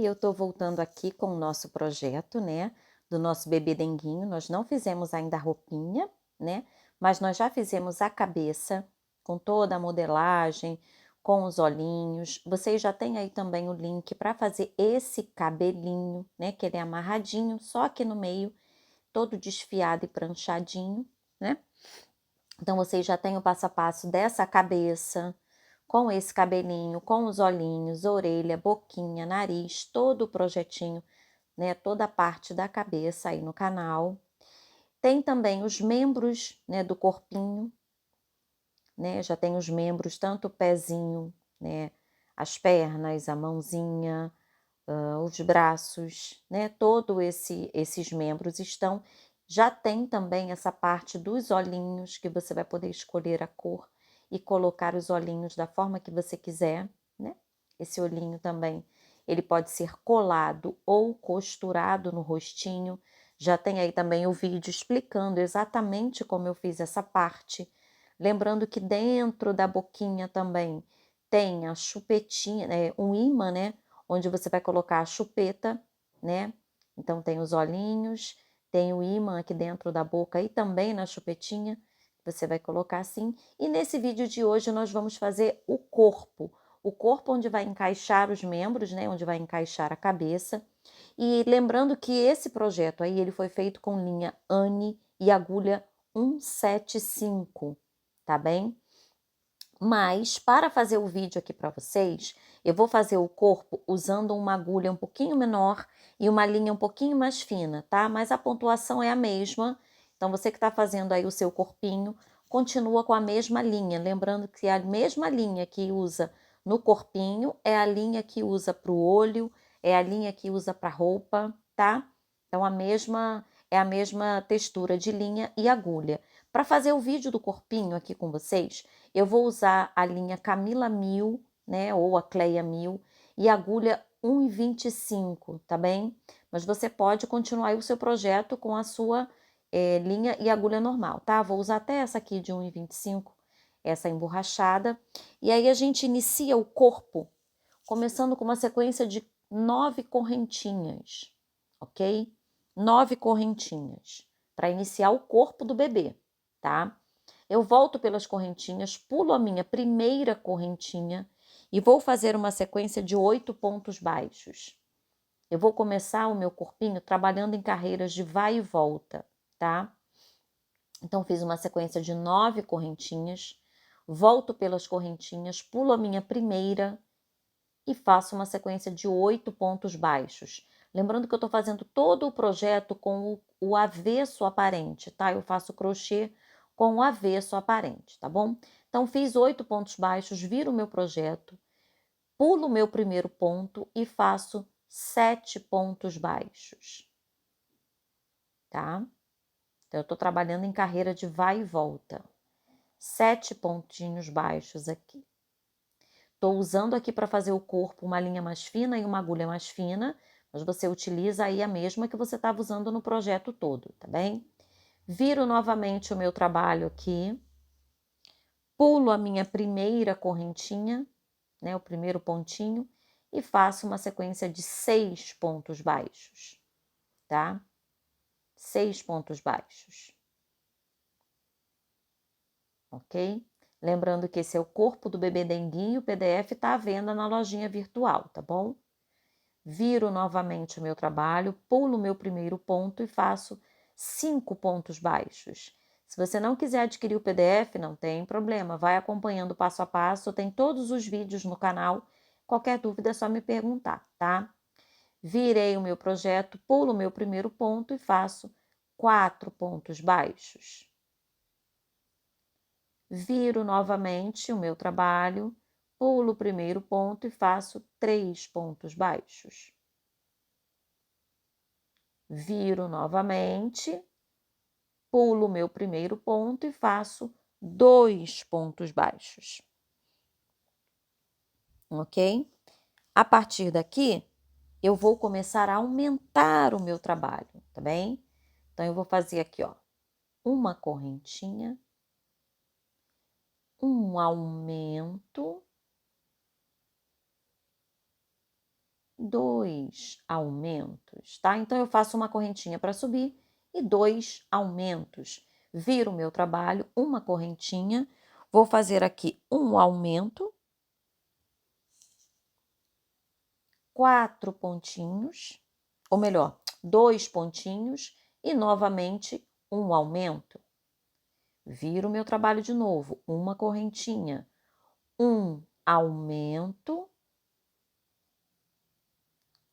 eu tô voltando aqui com o nosso projeto, né, do nosso bebê denguinho. Nós não fizemos ainda a roupinha, né, mas nós já fizemos a cabeça com toda a modelagem, com os olhinhos. Vocês já têm aí também o link para fazer esse cabelinho, né, que ele é amarradinho, só aqui no meio, todo desfiado e pranchadinho, né? Então, vocês já têm o passo a passo dessa cabeça, com esse cabelinho, com os olhinhos, orelha, boquinha, nariz, todo o projetinho, né? Toda a parte da cabeça aí no canal. Tem também os membros, né, do corpinho, né? Já tem os membros, tanto o pezinho, né? As pernas, a mãozinha, os braços, né? Esses membros estão. Já tem também essa parte dos olhinhos, que você vai poder escolher a cor e colocar os olhinhos da forma que você quiser, né? Esse olhinho também, ele pode ser colado ou costurado no rostinho. Já tem aí também o vídeo explicando exatamente como eu fiz essa parte. Lembrando que dentro da boquinha também tem a chupetinha, um ímã, né? Onde você vai colocar a chupeta, né? Então tem os olhinhos, tem o ímã aqui dentro da boca e também na chupetinha, você vai colocar assim. E nesse vídeo de hoje nós vamos fazer o corpo onde vai encaixar os membros, né? Onde vai encaixar a cabeça. E lembrando que esse projeto aí, ele foi feito com linha Anne e agulha 175, tá bem? Mas, para fazer o vídeo aqui para vocês, eu vou fazer o corpo usando uma agulha um pouquinho menor e uma linha um pouquinho mais fina, tá? Mas a pontuação é a mesma. Então, você que está fazendo aí o seu corpinho, continua com a mesma linha. Lembrando que a mesma linha que usa no corpinho é a linha que usa para o olho, é a linha que usa para a roupa, tá? Então, é a mesma textura de linha e agulha. Para fazer o vídeo do corpinho aqui com vocês, eu vou usar a linha Camila 1000, né, ou a Cleia 1000, e agulha 1,25, tá bem? Mas você pode continuar aí o seu projeto com a sua linha e agulha normal, tá? Vou usar até essa aqui de 1,25, essa emborrachada. E aí a gente inicia o corpo, começando com uma sequência de 9 correntinhas, ok? 9 correntinhas, para iniciar o corpo do bebê, tá? Eu volto pelas correntinhas, pulo a minha primeira correntinha e vou fazer uma sequência de 8 pontos baixos. Eu vou começar o meu corpinho trabalhando em carreiras de vai e volta, tá? Então, fiz uma sequência de 9 correntinhas, volto pelas correntinhas, pulo a minha primeira e faço uma sequência de 8 pontos baixos. Lembrando que eu estou fazendo todo o projeto com o avesso aparente, tá? Eu faço crochê com o avesso aparente, tá bom? Então, fiz 8 pontos baixos, viro o meu projeto, pulo o meu primeiro ponto e faço 7 pontos baixos, tá? Então, eu estou trabalhando em carreira de vai e volta. 7 pontinhos baixos aqui. Estou usando aqui para fazer o corpo uma linha mais fina e uma agulha mais fina, mas você utiliza aí a mesma que você estava usando no projeto todo, tá bem? Viro novamente o meu trabalho aqui, pulo a minha primeira correntinha, né, o primeiro pontinho, e faço uma sequência de 6 pontos baixos, tá? 6 pontos baixos, ok? Lembrando que esse é o corpo do bebê denguinho, o PDF está à venda na lojinha virtual, tá bom? Viro novamente o meu trabalho, pulo o meu primeiro ponto e faço 5 pontos baixos. Se você não quiser adquirir o PDF, não tem problema, vai acompanhando passo a passo, tem todos os vídeos no canal. Qualquer dúvida é só me perguntar, tá? Virei o meu projeto, pulo o meu primeiro ponto e faço 4 pontos baixos. Viro novamente o meu trabalho, pulo o primeiro ponto e faço 3 pontos baixos. Viro novamente, pulo o meu primeiro ponto e faço 2 pontos baixos, ok? A partir daqui, eu vou começar a aumentar o meu trabalho, tá bem? Então, eu vou fazer aqui, ó, uma correntinha, um aumento, 2 aumentos, tá? Então, eu faço uma correntinha para subir e 2 aumentos. Viro o meu trabalho, uma correntinha, vou fazer aqui um aumento, 4 pontinhos, ou melhor, 2 pontinhos e novamente um aumento. Viro o meu trabalho de novo, uma correntinha, um aumento,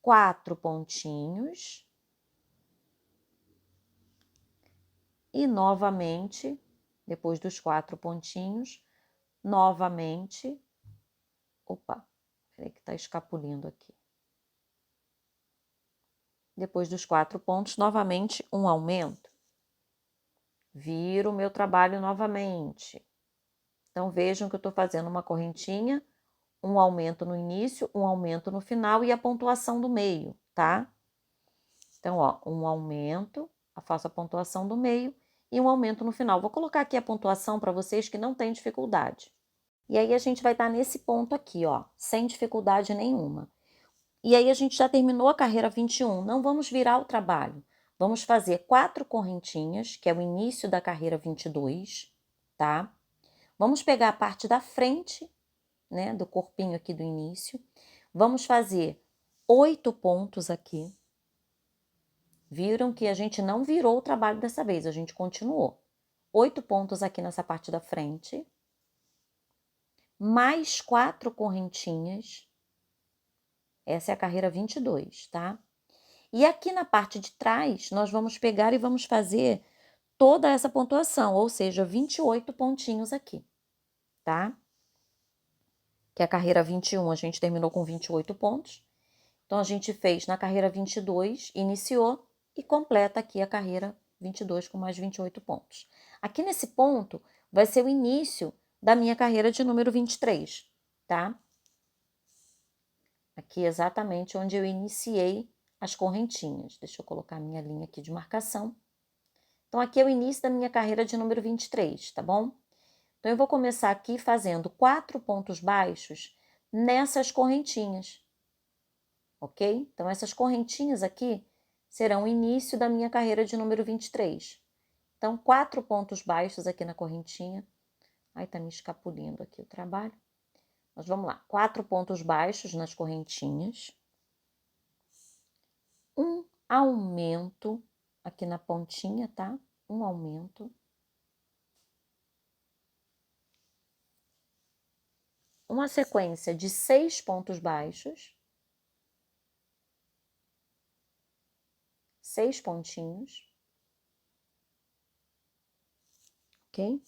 4 pontinhos e novamente, depois dos 4 pontinhos, novamente, opa, peraí que tá escapulindo aqui. Depois dos 4 pontos, novamente um aumento. Viro o meu trabalho novamente. Então, vejam que eu estou fazendo uma correntinha, um aumento no início, um aumento no final e a pontuação do meio, tá? Então, ó, um aumento, faço a pontuação do meio e um aumento no final. Vou colocar aqui a pontuação para vocês que não têm dificuldade. E aí, a gente vai estar nesse ponto aqui, ó, sem dificuldade nenhuma. E aí, a gente já terminou a carreira 21. Não vamos virar o trabalho. Vamos fazer 4 correntinhas, que é o início da carreira 22, tá? Vamos pegar a parte da frente, né, do corpinho aqui do início. Vamos fazer 8 pontos aqui. Viram que a gente não virou o trabalho dessa vez, a gente continuou. 8 pontos aqui nessa parte da frente. Mais 4 correntinhas. Essa é a carreira 22, tá? E aqui na parte de trás, nós vamos pegar e vamos fazer toda essa pontuação, ou seja, 28 pontinhos aqui, tá? Que a carreira 21 a gente terminou com 28 pontos. Então, a gente fez na carreira 22, iniciou e completa aqui a carreira 22 com mais 28 pontos. Aqui nesse ponto vai ser o início da minha carreira de número 23, tá? Aqui exatamente onde eu iniciei as correntinhas. Deixa eu colocar a minha linha aqui de marcação. Então, aqui é o início da minha carreira de número 23, tá bom? Então, eu vou começar aqui fazendo 4 pontos baixos nessas correntinhas, ok? Então, essas correntinhas aqui serão o início da minha carreira de número 23. Então, 4 pontos baixos aqui na correntinha. Ai, tá me escapulindo aqui o trabalho. Mas vamos lá, 4 pontos baixos nas correntinhas. Um aumento aqui na pontinha, tá? Um aumento. Uma sequência de 6 pontos baixos. 6 pontinhos. Ok?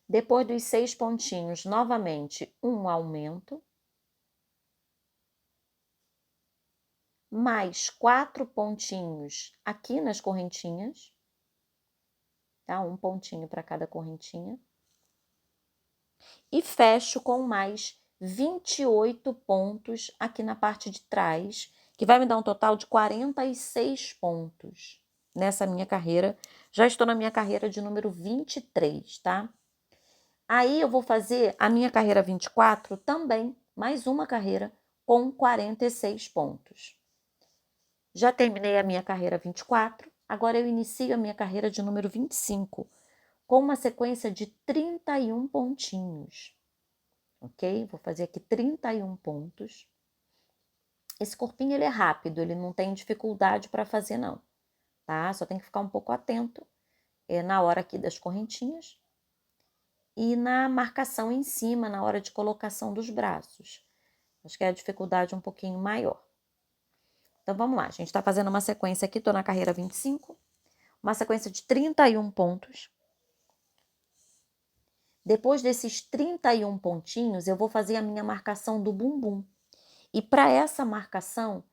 Depois dos 6 pontinhos, novamente, um aumento. Mais 4 pontinhos aqui nas correntinhas. Tá? Um pontinho para cada correntinha. E fecho com mais 28 pontos aqui na parte de trás, que vai me dar um total de 46 pontos nessa minha carreira. Já estou na minha carreira de número 23, tá? Aí eu vou fazer a minha carreira 24 também, mais uma carreira com 46 pontos. Já terminei a minha carreira 24, agora eu inicio a minha carreira de número 25, com uma sequência de 31 pontinhos. Ok? Vou fazer aqui 31 pontos. Esse corpinho, ele é rápido, ele não tem dificuldade para fazer, não. Tá? Só tem que ficar um pouco atento na hora aqui das correntinhas e na marcação em cima, na hora de colocação dos braços. Acho que é a dificuldade um pouquinho maior. Então, vamos lá. A gente tá fazendo uma sequência aqui, tô na carreira 25. Uma sequência de 31 pontos. Depois desses 31 pontinhos, eu vou fazer a minha marcação do bumbum. E para essa marcação,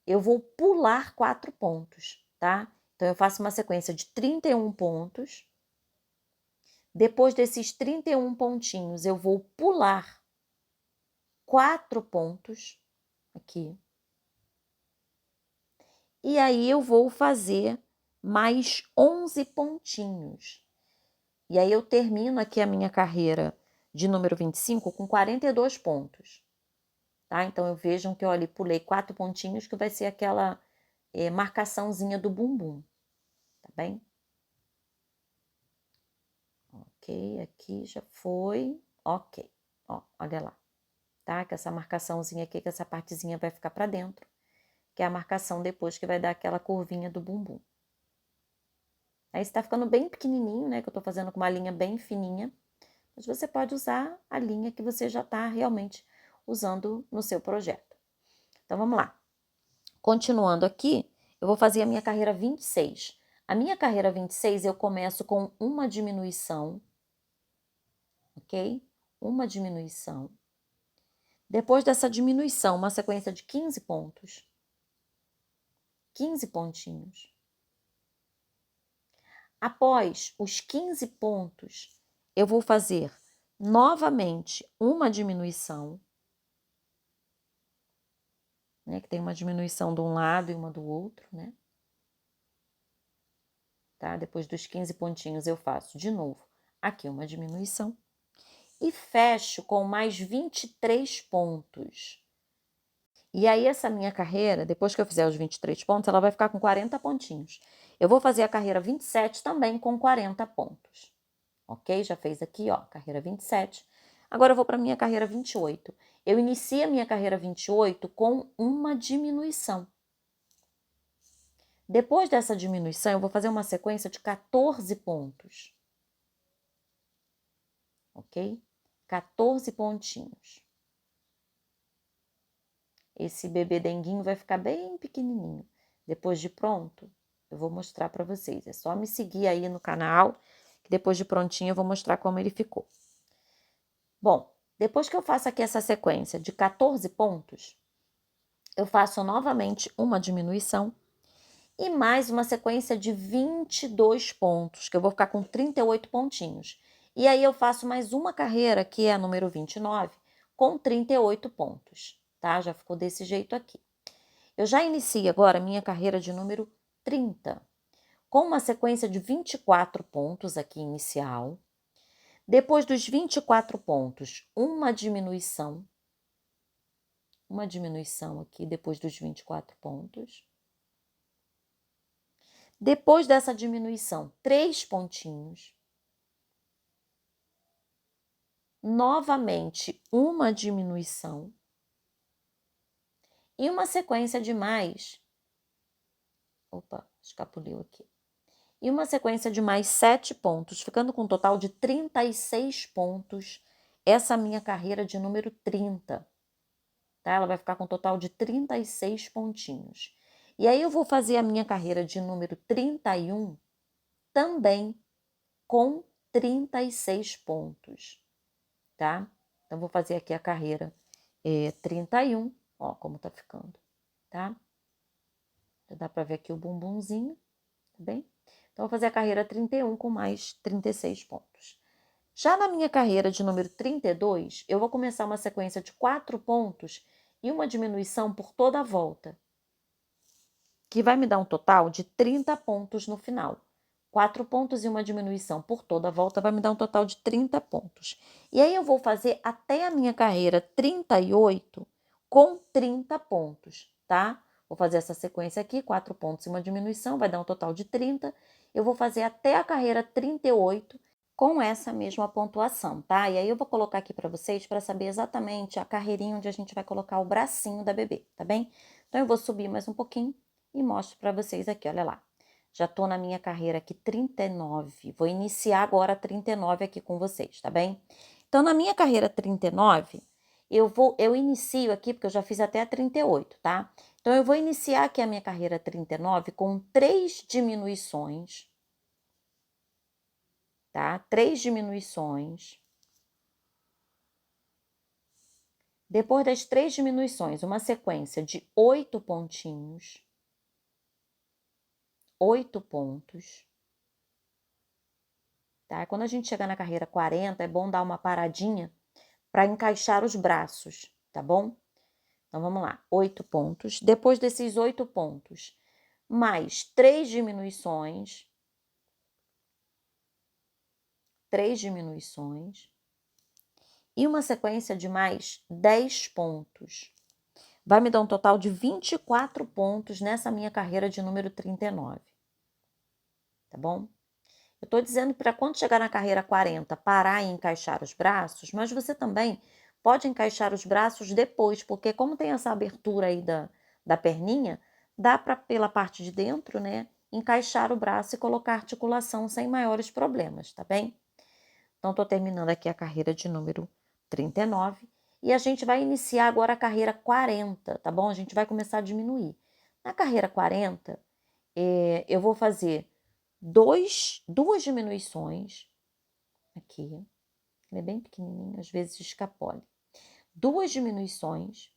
eu vou pular 4 pontos, tá? Então, eu faço uma sequência de 31 pontos. Depois desses 31 pontinhos, eu vou pular 4 pontos aqui. E aí, eu vou fazer mais 11 pontinhos. E aí, eu termino aqui a minha carreira de número 25 com 42 pontos. tá? Então, vejam que eu ali pulei 4 pontinhos, que vai ser aquela marcaçãozinha do bumbum, tá bem? Ok, aqui já foi, ok. Ó, olha lá, tá? Que essa marcaçãozinha aqui, que essa partezinha vai ficar pra dentro, que é a marcação depois que vai dar aquela curvinha do bumbum. Aí está ficando bem pequenininho, né? Que eu tô fazendo com uma linha bem fininha. Mas você pode usar a linha que você já está realmente usando no seu projeto. Então, vamos lá. Continuando aqui, eu vou fazer a minha carreira 26. A minha carreira 26 eu começo com uma diminuição, ok? Uma diminuição. Depois dessa diminuição, uma sequência de 15 pontos. 15 pontinhos. Após os 15 pontos, eu vou fazer novamente uma diminuição, né? Que tem uma diminuição de um lado e uma do outro, né? Tá? Depois dos 15 pontinhos eu faço de novo aqui uma diminuição e fecho com mais 23 pontos. E aí essa minha carreira, depois que eu fizer os 23 pontos, ela vai ficar com 40 pontinhos. Eu vou fazer a carreira 27 também com 40 pontos. Ok? Já fez aqui, ó, carreira 27. Agora eu vou para minha carreira 28. Eu inicio a minha carreira 28 com uma diminuição. Depois dessa diminuição, eu vou fazer uma sequência de 14 pontos. Ok? 14 pontinhos. Esse bebê denguinho vai ficar bem pequenininho. Depois de pronto, eu vou mostrar para vocês. É só me seguir aí no canal, que depois de prontinho eu vou mostrar como ele ficou. Bom, depois que eu faço aqui essa sequência de 14 pontos, eu faço novamente uma diminuição e mais uma sequência de 22 pontos, que eu vou ficar com 38 pontinhos. E aí eu faço mais uma carreira, que é a número 29, com 38 pontos, tá? Já ficou desse jeito aqui. Eu já inicio agora a minha carreira de número 30, com uma sequência de 24 pontos aqui inicial. Depois dos 24 pontos, uma diminuição aqui depois dos 24 pontos. Depois dessa diminuição, 3 pontinhos. Novamente, uma diminuição. E uma sequência de mais. Opa, escapuliu aqui. E uma sequência de mais 7 pontos, ficando com um total de 36 pontos. Essa minha carreira de número 30. Tá? Ela vai ficar com um total de 36 pontinhos. E aí eu vou fazer a minha carreira de número 31 também com 36 pontos, tá? Então, vou fazer aqui a carreira 31, ó, como tá ficando, tá? Já dá pra ver aqui o bumbumzinho, tá bem? Então, vou fazer a carreira 31 com mais 36 pontos. Já na minha carreira de número 32, eu vou começar uma sequência de 4 pontos e uma diminuição por toda a volta, que vai me dar um total de 30 pontos no final. 4 pontos e uma diminuição por toda a volta vai me dar um total de 30 pontos. E aí eu vou fazer até a minha carreira 38 com 30 pontos, tá? Vou fazer essa sequência aqui, 4 pontos e uma diminuição, vai dar um total de 30. Eu vou fazer até a carreira 38 com essa mesma pontuação, tá? E aí eu vou colocar aqui para vocês para saber exatamente a carreirinha onde a gente vai colocar o bracinho da bebê, tá bem? Então eu vou subir mais um pouquinho e mostro para vocês aqui, olha lá. Já tô na minha carreira aqui 39, vou iniciar agora a 39 aqui com vocês, tá bem? Então, na minha carreira 39, eu inicio aqui, porque eu já fiz até a 38, tá? Então, eu vou iniciar aqui a minha carreira 39 com 3 diminuições, tá? 3 diminuições. Depois das 3 diminuições, uma sequência de 8 pontinhos. 8 pontos. Tá? Quando a gente chegar na carreira 40, é bom dar uma paradinha para encaixar os braços, tá bom? Então, vamos lá. 8 pontos. Depois desses 8 pontos, mais 3 diminuições. 3 diminuições. E uma sequência de mais 10 pontos. vai me dar um total de 24 pontos nessa minha carreira de número 39. Tá bom? Eu tô dizendo para quando chegar na carreira 40, parar e encaixar os braços, mas você também pode encaixar os braços depois, porque como tem essa abertura aí da perninha, dá para pela parte de dentro, né, encaixar o braço e colocar articulação sem maiores problemas, tá bem? Então, tô terminando aqui a carreira de número 39 e a gente vai iniciar agora a carreira 40, tá bom? A gente vai começar a diminuir. Na carreira 40, eu vou fazer duas diminuições aqui. Ele é bem pequenininho, às vezes escapole. Duas diminuições,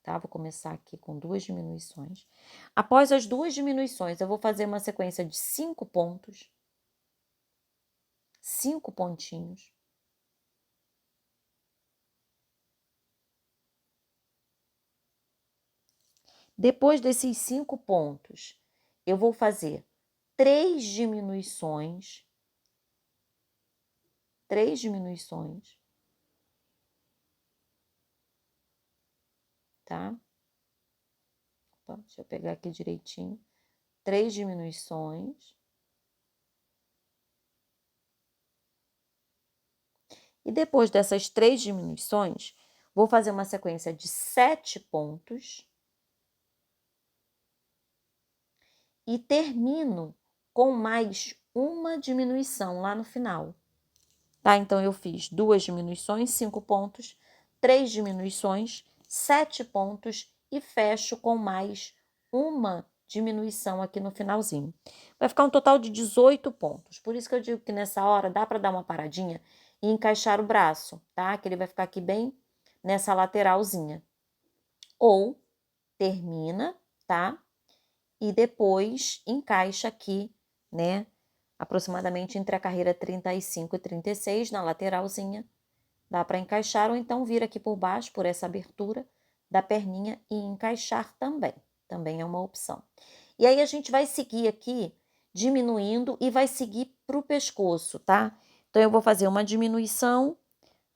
tá? Vou começar aqui com duas diminuições. Após as duas diminuições, eu vou fazer uma sequência de 5 pontos. 5 pontinhos. Depois desses 5 pontos, eu vou fazer 3 diminuições. 3 diminuições. Tá? Opa, deixa eu pegar aqui direitinho. 3 diminuições. E depois dessas 3 diminuições, vou fazer uma sequência de 7 pontos. E termino com mais uma diminuição lá no final. Tá? Então, eu fiz 2 diminuições, 5 pontos, 3 diminuições, 7 pontos e fecho com mais uma diminuição aqui no finalzinho. Vai ficar um total de 18 pontos. Por isso que eu digo que nessa hora dá para dar uma paradinha e encaixar o braço, tá? Que ele vai ficar aqui bem nessa lateralzinha. Ou termina, tá? E depois encaixa aqui, né? Aproximadamente entre a carreira 35 e 36, na lateralzinha. Dá para encaixar ou então vir aqui por baixo, por essa abertura da perninha e encaixar também. Também é uma opção. E aí a gente vai seguir aqui diminuindo e vai seguir para o pescoço, tá? Então eu vou fazer uma diminuição,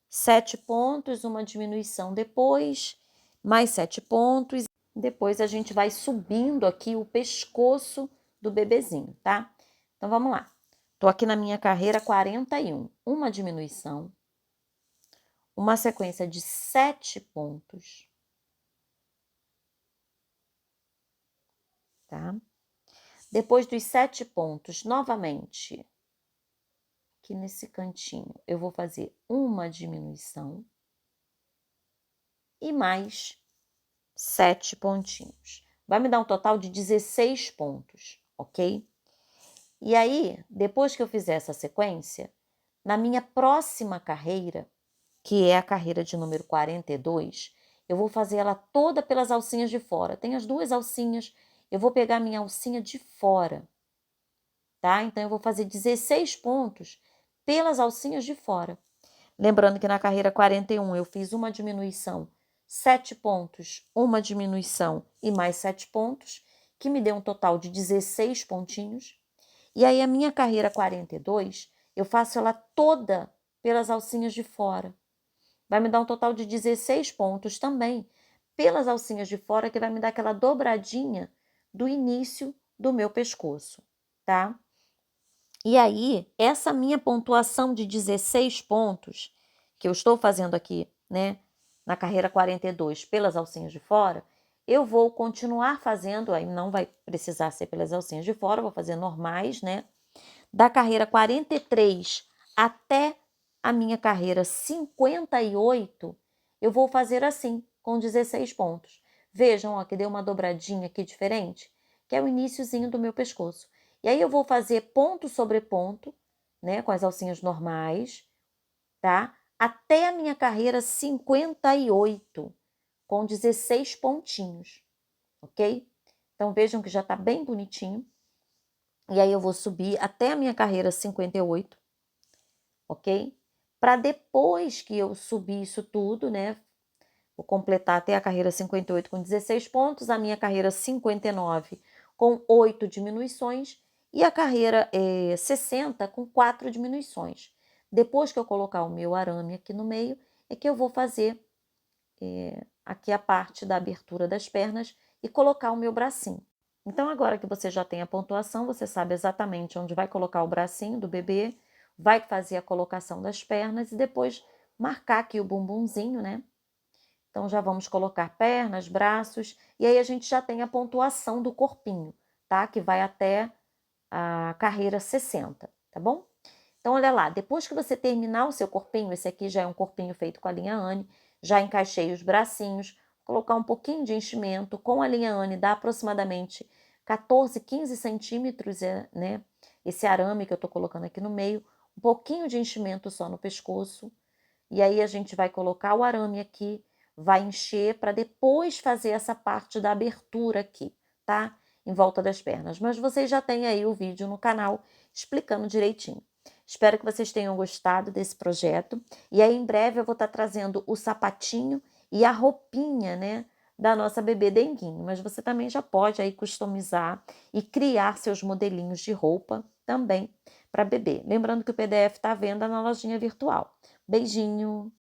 7 pontos, uma diminuição depois, mais 7 pontos. Depois a gente vai subindo aqui o pescoço do bebezinho, tá? Então vamos lá. Tô aqui na minha carreira 41. Uma diminuição, uma sequência de 7 pontos, tá? Depois dos 7 pontos, novamente, aqui nesse cantinho, eu vou fazer uma diminuição e mais 7 pontinhos. Vai me dar um total de 16 pontos, ok? E aí, depois que eu fizer essa sequência, na minha próxima carreira, que é a carreira de número 42, eu vou fazer ela toda pelas alcinhas de fora. Tem as duas alcinhas, eu vou pegar a minha alcinha de fora, tá? Então, eu vou fazer 16 pontos pelas alcinhas de fora. Lembrando que na carreira 41 eu fiz uma diminuição, 7 pontos, uma diminuição e mais 7 pontos, que me deu um total de 16 pontinhos. E aí a minha carreira 42, eu faço ela toda pelas alcinhas de fora. Vai me dar um total de 16 pontos também pelas alcinhas de fora, que vai me dar aquela dobradinha do início do meu pescoço, tá? E aí, essa minha pontuação de 16 pontos, que eu estou fazendo aqui, né, na carreira 42 pelas alcinhas de fora, eu vou continuar fazendo, aí não vai precisar ser pelas alcinhas de fora, vou fazer normais, né? Da carreira 43 até a minha carreira 58, eu vou fazer assim, com 16 pontos. Vejam, ó, que deu uma dobradinha aqui diferente, que é o iniciozinho do meu pescoço. E aí eu vou fazer ponto sobre ponto, né, com as alcinhas normais, tá? Até a minha carreira 58, com 16 pontinhos, ok? Então vejam que já tá bem bonitinho. E aí eu vou subir até a minha carreira 58, ok? Para depois que eu subir isso tudo, né? Vou completar até a carreira 58 com 16 pontos, a minha carreira 59 com 8 diminuições e a carreira 60 com 4 diminuições. Depois que eu colocar o meu arame aqui no meio, é que eu vou fazer aqui a parte da abertura das pernas e colocar o meu bracinho. Então, agora que você já tem a pontuação, você sabe exatamente onde vai colocar o bracinho do bebê, vai fazer a colocação das pernas e depois marcar aqui o bumbumzinho, né? Então, já vamos colocar pernas, braços, e aí a gente já tem a pontuação do corpinho, tá? Que vai até a carreira 60, tá bom? Então, olha lá, depois que você terminar o seu corpinho, esse aqui já é um corpinho feito com a linha Anne, já encaixei os bracinhos, colocar um pouquinho de enchimento com a linha Anne, dá aproximadamente 14, 15 centímetros, né? Esse arame que eu tô colocando aqui no meio, um pouquinho de enchimento só no pescoço, e aí a gente vai colocar o arame aqui, vai encher para depois fazer essa parte da abertura aqui, tá? Em volta das pernas. Mas vocês já têm aí o vídeo no canal explicando direitinho. Espero que vocês tenham gostado desse projeto. E aí, em breve, eu vou estar trazendo o sapatinho e a roupinha, né, da nossa bebê denguinho. Mas você também já pode aí customizar e criar seus modelinhos de roupa também para bebê. Lembrando que o PDF está à venda na lojinha virtual. Beijinho!